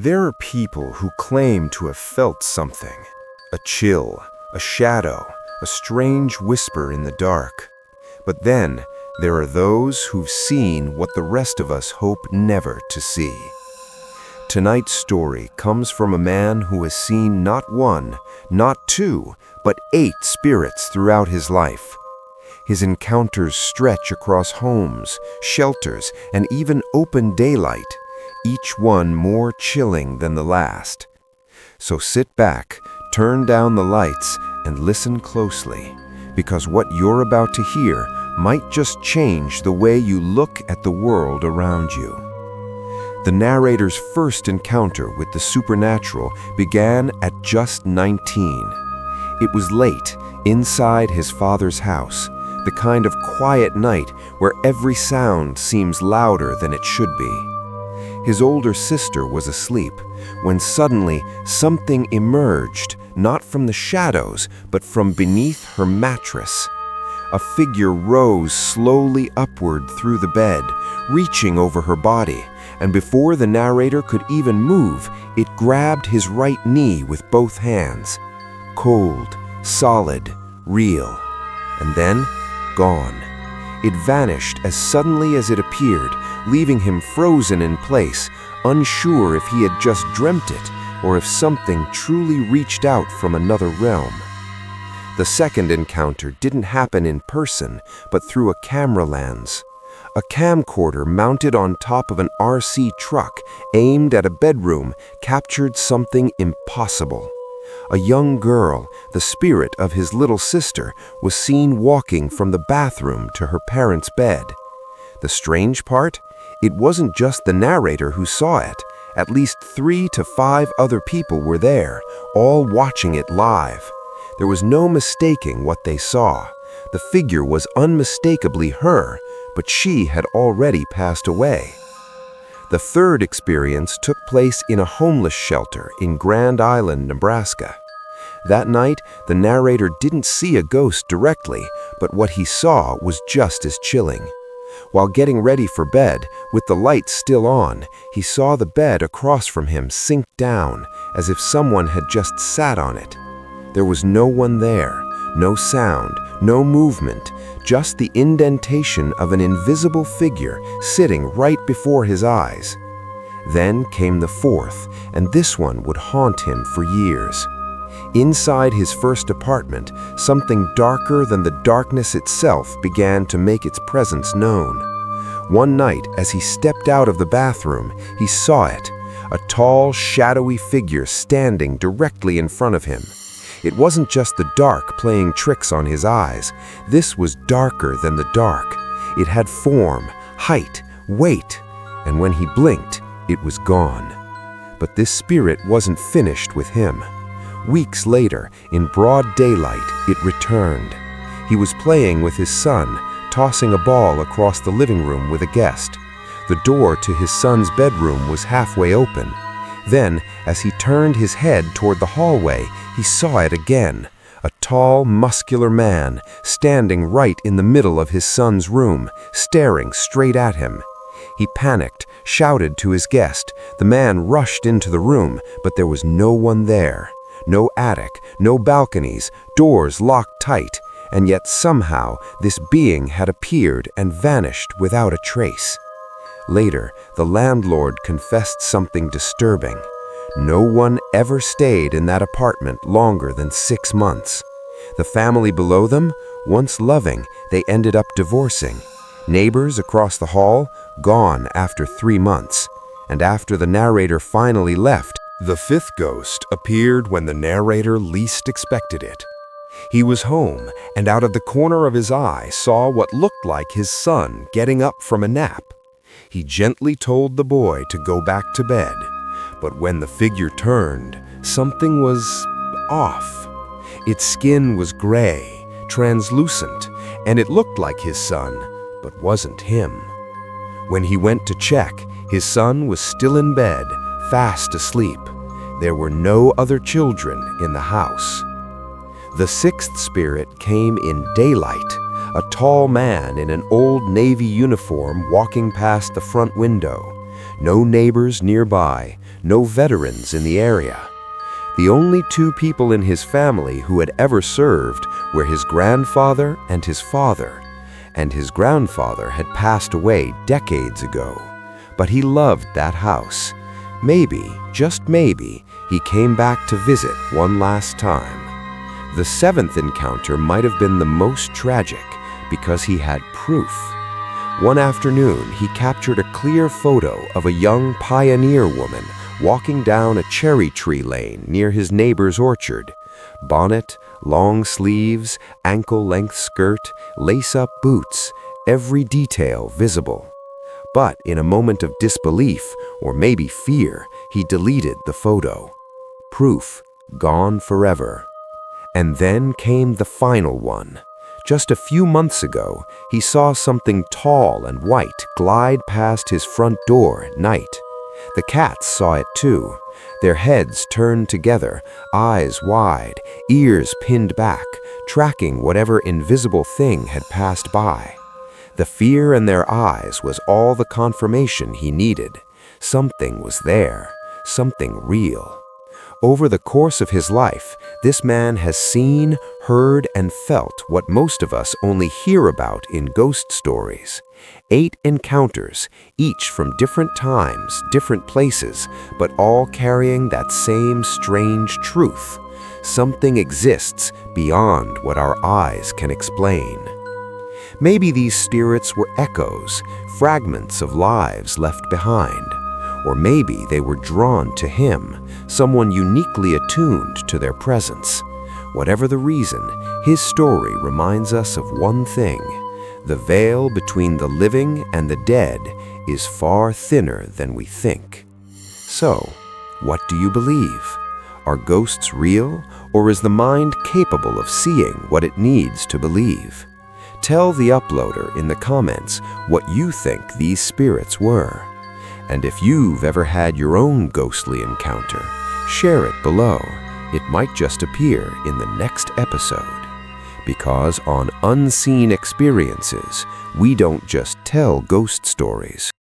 There are people who claim to have felt something. A chill, a shadow, a strange whisper in the dark. But then, there are those who've seen what the rest of us hope never to see. Tonight's story comes from a man who has seen not one, not two, but 8 spirits throughout his life. His encounters stretch across homes, shelters, and even open daylight, each one more chilling than the last. So sit back, turn down the lights, and listen closely, because what you're about to hear might just change the way you look at the world around you. The narrator's first encounter with the supernatural began at just 19. It was late, inside his father's house, the kind of quiet night where every sound seems louder than it should be. His older sister was asleep, when suddenly something emerged, not from the shadows, but from beneath her mattress. A figure rose slowly upward through the bed, reaching over her body, and before the narrator could even move, it grabbed his right knee with both hands. Cold, solid, real, and then gone. It vanished as suddenly as it appeared, leaving him frozen in place, unsure if he had just dreamt it or if something truly reached out from another realm. The second encounter didn't happen in person, but through a camera lens. A camcorder mounted on top of an RC truck aimed at a bedroom captured something impossible. A young girl, the spirit of his little sister, was seen walking from the bathroom to her parents' bed. The strange part? It wasn't just the narrator who saw it. At least 3 to 5 other people were there, all watching it live. There was no mistaking what they saw. The figure was unmistakably her, but she had already passed away. The third experience took place in a homeless shelter in Grand Island, Nebraska. That night, the narrator didn't see a ghost directly, but what he saw was just as chilling. While getting ready for bed, with the lights still on, he saw the bed across from him sink down, as if someone had just sat on it. There was no one there, no sound, no movement, just the indentation of an invisible figure sitting right before his eyes. Then came the fourth, and this one would haunt him for years. Inside his first apartment, something darker than the darkness itself began to make its presence known. One night, as he stepped out of the bathroom, he saw it, a tall, shadowy figure standing directly in front of him. It wasn't just the dark playing tricks on his eyes. This was darker than the dark. It had form, height, weight, and when he blinked, it was gone. But this spirit wasn't finished with him. Weeks later, in broad daylight, it returned. He was playing with his son, tossing a ball across the living room with a guest. The door to his son's bedroom was halfway open. Then, as he turned his head toward the hallway, he saw it again, a tall, muscular man standing right in the middle of his son's room, staring straight at him. He panicked, shouted to his guest. The man rushed into the room, but there was no one there. No attic, no balconies, doors locked tight, and yet somehow this being had appeared and vanished without a trace. Later, the landlord confessed something disturbing. No one ever stayed in that apartment longer than 6 months. The family below them, once loving, they ended up divorcing. Neighbors across the hall, gone after 3 months. And after the narrator finally left, the 5th ghost appeared when the narrator least expected it. He was home, and out of the corner of his eye saw what looked like his son getting up from a nap. He gently told the boy to go back to bed, but when the figure turned, something was off. Its skin was gray, translucent, and it looked like his son, but wasn't him. When he went to check, his son was still in bed, fast asleep. There were no other children in the house. The 6th spirit came in daylight, a tall man in an old Navy uniform walking past the front window. No neighbors nearby, no veterans in the area. The only two people in his family who had ever served were his grandfather and his father, and his grandfather had passed away decades ago. But he loved that house. Maybe, just maybe, he came back to visit one last time. The seventh encounter might have been the most tragic because he had proof. One afternoon, he captured a clear photo of a young pioneer woman walking down a cherry tree lane near his neighbor's orchard. Bonnet, long sleeves, ankle-length skirt, lace-up boots, every detail visible. But in a moment of disbelief, or maybe fear, he deleted the photo. Proof gone forever. And then came the final one. Just a few months ago, he saw something tall and white glide past his front door at night. The cats saw it too, their heads turned together, eyes wide, ears pinned back, tracking whatever invisible thing had passed by. The fear in their eyes was all the confirmation he needed. Something was there, something real. Over the course of his life, this man has seen, heard, and felt what most of us only hear about in ghost stories. 8 encounters, each from different times, different places, but all carrying that same strange truth. Something exists beyond what our eyes can explain. Maybe these spirits were echoes, fragments of lives left behind. Or maybe they were drawn to him, someone uniquely attuned to their presence. Whatever the reason, his story reminds us of one thing: the veil between the living and the dead is far thinner than we think. So, what do you believe? Are ghosts real, or is the mind capable of seeing what it needs to believe? Tell the uploader in the comments what you think these spirits were. And if you've ever had your own ghostly encounter, share it below. It might just appear in the next episode. Because on Unseen Experiences, we don't just tell ghost stories.